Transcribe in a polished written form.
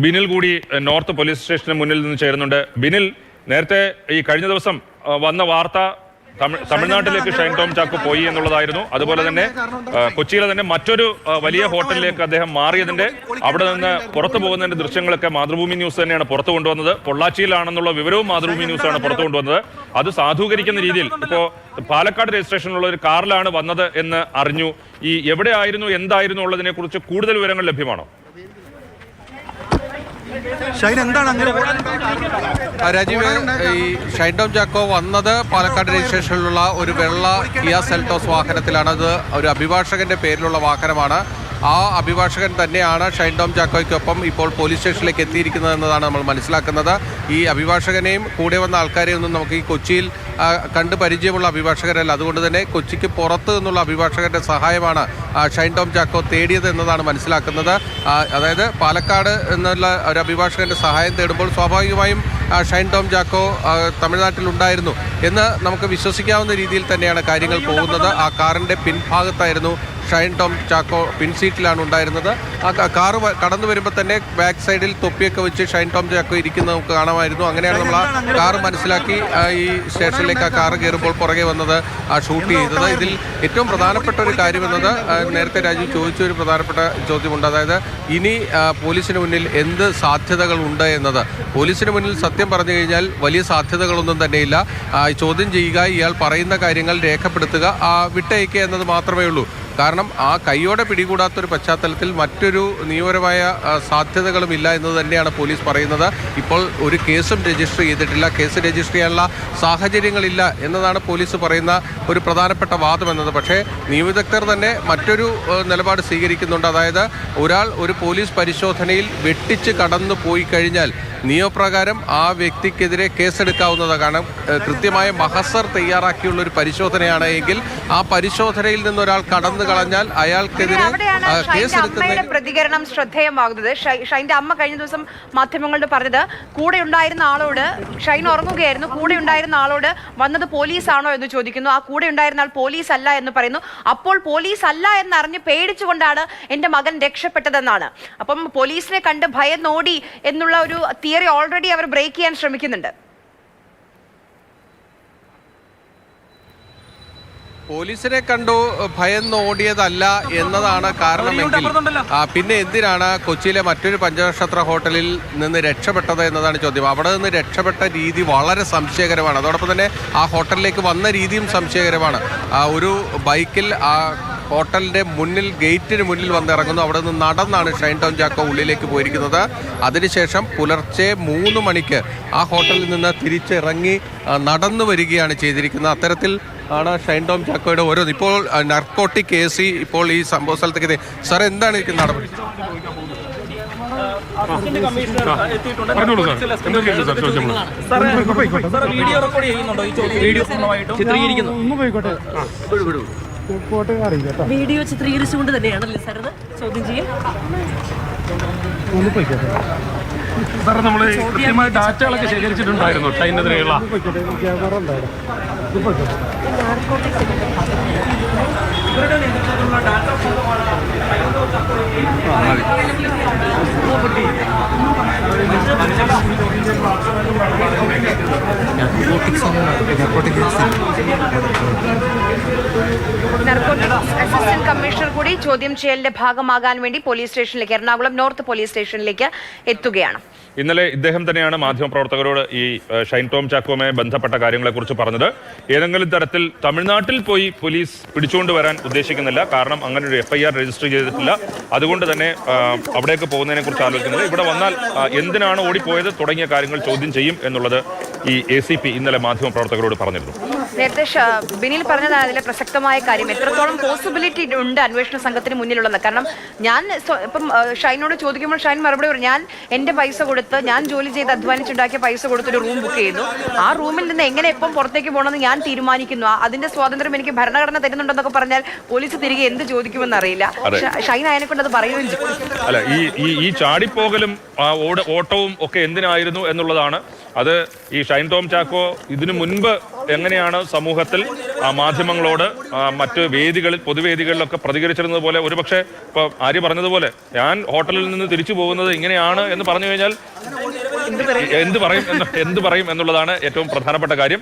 ബിനിൽ കൂടി north police സ്റ്റേഷന് മുന്നിൽ നിന്ന് ചേരുന്നുണ്ട്. ബിനിൽ, നേരത്തെ ഈ കഴിഞ്ഞ ദിവസം വന്ന വാർത്ത തമിഴ്നാട്ടിലേക്ക് ഷൈൻ ടോം ചാക്കോ പോയി എന്നുള്ളതായിരുന്നു. അതുപോലെ തന്നെ കൊച്ചിയിലെ തന്നെ മറ്റൊരു വലിയ ഹോട്ടലിലേക്ക് അദ്ദേഹം മാറിയതിന്റെ അവിടെ നിന്ന് പുറത്തു പോകുന്നതിന്റെ ദൃശ്യങ്ങളൊക്കെ മാതൃഭൂമി ന്യൂസ് തന്നെയാണ് പുറത്തു കൊണ്ടുവന്നത്. പൊള്ളാച്ചിയിലാണെന്നുള്ള വിവരവും മാതൃഭൂമി ന്യൂസാണ് പുറത്തു കൊണ്ടുവന്നത്. അത് സാധൂകരിക്കുന്ന രീതിയിൽ ഇപ്പോ പാലക്കാട് രജിസ്ട്രേഷനിലുള്ള ഒരു കാറിലാണ് വന്നത് എന്ന് അറിഞ്ഞു. ഈ എവിടെ ആയിരുന്നു, എന്തായിരുന്നു ഉള്ളതിനെ കുറിച്ച് കൂടുതൽ വിവരങ്ങൾ ലഭ്യമാണോ? രാജീവ്, ഈ ഷൈൻ ടോം ചാക്കോ വന്നത് പാലക്കാട് രജിസ്ട്രേഷനിലുള്ള ഒരു വെള്ള കിയ സെൽറ്റോസ് വാഹനത്തിലാണ്. അത് ഒരു അഭിഭാഷകന്റെ പേരിലുള്ള വാഹനമാണ്. ആ അഭിഭാഷകൻ തന്നെയാണ് ഷൈൻ ടോം ചാക്കോയ്ക്കൊപ്പം ഇപ്പോൾ പോലീസ് സ്റ്റേഷനിലേക്ക് എത്തിയിരിക്കുന്നത് എന്നതാണ് നമ്മൾ മനസ്സിലാക്കുന്നത്. ഈ അഭിഭാഷകനെയും കൂടെ വന്ന ആൾക്കാരെയും ഒന്നും നമുക്ക് ഈ കൊച്ചിയിൽ കണ്ട് പരിചയമുള്ള അഭിഭാഷകരല്ല. അതുകൊണ്ട് തന്നെ കൊച്ചിക്ക് പുറത്ത് നിന്നുള്ള അഭിഭാഷകരുടെ സഹായമാണ് ഷൈൻ ടോം ചാക്കോ തേടിയത് എന്നതാണ് മനസ്സിലാക്കുന്നത്. അതായത് പാലക്കാട് എന്നുള്ള ഒരു അഭിഭാഷകന്റെ സഹായം തേടുമ്പോൾ സ്വാഭാവികമായും ഷൈൻ ടോം ചാക്കോ തമിഴ്നാട്ടിലുണ്ടായിരുന്നു എന്ന് നമുക്ക് വിശ്വസിക്കാവുന്ന രീതിയിൽ തന്നെയാണ് കാര്യങ്ങൾ പോകുന്നത്. ആ കാറിൻ്റെ പിൻഭാഗത്തായിരുന്നു ഷൈൻ ടോം ചാക്കോ പിൻസീറ്റിലാണ് ഉണ്ടായിരുന്നത്. ആ കാറ് കടന്നു വരുമ്പോൾ തന്നെ ബാക്ക് സൈഡിൽ തൊപ്പിയൊക്കെ വെച്ച് ഷൈൻ ടോം ചാക്കോ ഇരിക്കുന്നത് നമുക്ക് കാണാമായിരുന്നു. അങ്ങനെയാണ് നമ്മൾ ആ കാറ് മനസ്സിലാക്കി ഈ സ്റ്റേഷനിലേക്ക് ആ കാറ് കയറുമ്പോൾ പുറകെ വന്നത് ഷൂട്ട് ചെയ്തത്. ഇതിൽ ഏറ്റവും പ്രധാനപ്പെട്ട ഒരു കാര്യം എന്നത് നേരത്തെ രാജു ചോദിച്ചൊരു പ്രധാനപ്പെട്ട ചോദ്യമുണ്ട്. അതായത് ഇനി പോലീസിന് മുന്നിൽ എന്ത് സാധ്യതകളുണ്ട് എന്നത്. പോലീസിന് മുന്നിൽ സത്യം പറഞ്ഞു കഴിഞ്ഞാൽ വലിയ സാധ്യതകളൊന്നും തന്നെയില്ല. ചോദ്യം ചെയ്യുക, ഇയാൾ പറയുന്ന കാര്യങ്ങൾ രേഖപ്പെടുത്തുക, വിട്ടയക്കുക എന്നത് മാത്രമേ ഉള്ളൂ. കാരണം ആ കൈയോടെ പിടികൂടാത്തൊരു പശ്ചാത്തലത്തിൽ മറ്റൊരു നിയമപരമായ സാധ്യതകളും ഇല്ല എന്ന് തന്നെയാണ് പോലീസ് പറയുന്നത്. ഇപ്പോൾ ഒരു കേസും രജിസ്റ്റർ ചെയ്തിട്ടില്ല, കേസ് രജിസ്റ്റർ ചെയ്യാനുള്ള സാഹചര്യങ്ങളില്ല എന്നതാണ് പോലീസ് പറയുന്ന ഒരു പ്രധാനപ്പെട്ട വാദം എന്നത്. പക്ഷേ നിയമവിദഗ്ധർ തന്നെ മറ്റൊരു നിലപാട് സ്വീകരിക്കുന്നുണ്ട്. അതായത് ഒരാൾ ഒരു പോലീസ് പരിശോധനയിൽ വെട്ടിച്ച് കടന്നു പോയി കഴിഞ്ഞാൽ നിയമപ്രകാരം ആ വ്യക്തിക്കെതിരെ കേസെടുക്കാവുന്നതാണ്. കാരണം കൃത്യമായ മഹസർ തയ്യാറാക്കിയുള്ളൊരു പരിശോധനയാണ് എങ്കിൽ ആ പരിശോധനയിൽ നിന്ന് ഒരാൾ കടന്നു കളഞ്ഞാൽ അയാൾക്കെതിരെ അമ്മയുടെ പ്രതികരണം ശ്രദ്ധേയമാകുന്നത്. ഷൈൻ്റെ അമ്മ കഴിഞ്ഞ ദിവസം മാധ്യമങ്ങളോട് പറഞ്ഞത് കൂടെ ഉണ്ടായിരുന്ന ആളോട്, ഷൈൻ ഉറങ്ങുകയായിരുന്നു, കൂടെ ഉണ്ടായിരുന്ന ആളോട് വന്നത് പോലീസാണോ എന്ന് ചോദിക്കുന്നു. ആ കൂടെ ഉണ്ടായിരുന്ന ആൾ പോലീസ് അല്ല എന്ന് പറയുന്നു. അപ്പോൾ പോലീസ് അല്ല എന്നറിഞ്ഞ് പേടിച്ചുകൊണ്ടാണ് എൻ്റെ മകൻ രക്ഷപ്പെട്ടതെന്നാണ്. അപ്പം പോലീസിനെ കണ്ട് ഭയന്നോടി എന്നുള്ള ഒരു തിയറി ഓൾറെഡി അവർ ബ്രേക്ക് ചെയ്യാൻ ശ്രമിക്കുന്നുണ്ട്. പോലീസിനെ കണ്ടു ഭയന്ന് ഓടിയതല്ല എന്നതാണ് കാരണമെങ്കിൽ പിന്നെ എന്തിനാണ് കൊച്ചിയിലെ മറ്റൊരു പഞ്ചനക്ഷത്ര ഹോട്ടലിൽ നിന്ന് രക്ഷപ്പെട്ടത് എന്നതാണ് ചോദ്യം. അവിടെ നിന്ന് രക്ഷപ്പെട്ട രീതി വളരെ സംശയകരമാണ്. അതോടൊപ്പം തന്നെ ആ ഹോട്ടലിലേക്ക് വന്ന രീതിയും സംശയകരമാണ്. ഒരു ബൈക്കിൽ ആ ഹോട്ടലിൻ്റെ മുന്നിൽ, ഗേറ്റിന് മുന്നിൽ വന്നിറങ്ങുന്നു. അവിടെ നിന്ന് നടന്നാണ് ഷൈൻ ടോം ചാക്കോ ഉള്ളിലേക്ക് പോയിരിക്കുന്നത്. അതിനുശേഷം പുലർച്ചെ 3 മണിക്ക് ആ ഹോട്ടലിൽ നിന്ന് തിരിച്ചിറങ്ങി നടന്നു വരികയാണ് ചെയ്തിരിക്കുന്നത്. അത്തരത്തിൽ ആണ് ഷൈൻ ടോം ചാക്കോയുടെ ഓരോന്ന്. ഇപ്പോൾ നർക്കോട്ടിക് കേസ് ഇപ്പോൾ ഈ സംഭവ സ്ഥലത്തേക്ക് സാർ എന്താണ് ഇതിന് നടപടി? വീഡിയോ ചിത്രീകരിച്ചുകൊണ്ട് തന്നെയാണല്ലേ സാർ ചോദ്യം ചെയ്യും? സാർ, നമ്മൾ കൃത്യമായ ഡാറ്റകളൊക്കെ ശേഖരിച്ചിട്ടുണ്ടായിരുന്നു ഷൈനെതിരെയുള്ള. അസിസ്റ്റന്റ് കമ്മീഷണർ കൂടി ചോദ്യം ചെയ്യലിന്റെ ഭാഗമാകാൻ വേണ്ടി പോലീസ് സ്റ്റേഷനിലേക്ക്, എറണാകുളം നോർത്ത് പോലീസ് സ്റ്റേഷനിലേക്ക് എത്തുകയാണ്. ഇന്നലെ ഇദ്ദേഹം തന്നെയാണ് മാധ്യമപ്രവർത്തകരോട് ഈ ഷൈൻ ടോം ചാക്കോയുമായി ബന്ധപ്പെട്ട കാര്യങ്ങളെക്കുറിച്ച് പറഞ്ഞത്. ഏതെങ്കിലും തരത്തിൽ തമിഴ്നാട്ടിൽ പോയി പോലീസ് പിടിച്ചുകൊണ്ട് വരാൻ ഉദ്ദേശിക്കുന്നില്ല. കാരണം അങ്ങനെ ഒരു FIR രജിസ്റ്റർ ചെയ്തിട്ടില്ല. അതുകൊണ്ട് തന്നെ അവിടേക്ക് പോകുന്നതിനെ കുറിച്ച് ആലോചിക്കുന്നത്. ഇവിടെ വന്നാൽ എന്തിനാണ് ഓടിപ്പോയത് തുടങ്ങിയ കാര്യങ്ങൾ ചോദ്യം ചെയ്യും എന്നുള്ളത് ഈ ACP ഇന്നലെ മാധ്യമപ്രവർത്തകരോട് പറഞ്ഞിരുന്നു. നേരത്തെ ബിനിൽ പറഞ്ഞതാണ് അതിലെ പ്രസക്തമായ കാര്യം. എത്രത്തോളം പോസിബിലിറ്റി ഉണ്ട് അന്വേഷണ സംഘത്തിന് മുന്നിലുള്ളത്. കാരണം ഞാൻ ഇപ്പം ഷൈനോട് ചോദിക്കുമ്പോൾ ഷൈൻ മറുപടി പറഞ്ഞു, ഞാൻ എൻ്റെ പൈസ കൊടുത്ത്, ഞാൻ ജോലി ചെയ്ത് അധ്വാനിച്ചുണ്ടാക്കിയ പൈസ കൊടുത്തൊരു റൂം ബുക്ക് ചെയ്തു. ആ റൂമിൽ നിന്ന് എങ്ങനെ എപ്പം പുറത്തേക്ക് പോകണമെന്ന് ഞാൻ തീരുമാനിക്കുന്നു. അതിന്റെ സ്വാതന്ത്ര്യം എനിക്ക് ഭരണഘടന തരുന്നുണ്ടെന്നൊക്കെ പറഞ്ഞാൽ പോലീസ് തിരികെ എന്ത് ചോദിക്കുമെന്ന് അറിയില്ല. ഷൈൻ അതിനെ കൊണ്ട് അത് പറയുകയും ചെയ്യും. അല്ല, ഈ ചാടിപ്പോകലും ഓട്ടവും ഒക്കെ എന്തിനായിരുന്നു എന്നുള്ളതാണ് അത് ഈ ഷൈൻ ടോം ചാക്കോ ഇതിനു മുൻപ് എങ്ങനെയാണ് സമൂഹത്തിൽ മാധ്യമങ്ങളോട് മറ്റ് വേദികളിൽ പൊതുവേദികളിലൊക്കെ പ്രതികരിച്ചിരുന്നത് പോലെ ഒരുപക്ഷെ ഇപ്പോൾ ആര്യ പറഞ്ഞതുപോലെ ഞാൻ ഹോട്ടലിൽ നിന്ന് തിരിച്ചു പോകുന്നത് ഇങ്ങനെയാണ് എന്ന് പറഞ്ഞു കഴിഞ്ഞാൽ എന്ത് പറയും എന്നുള്ളതാണ് ഏറ്റവും പ്രധാനപ്പെട്ട കാര്യം.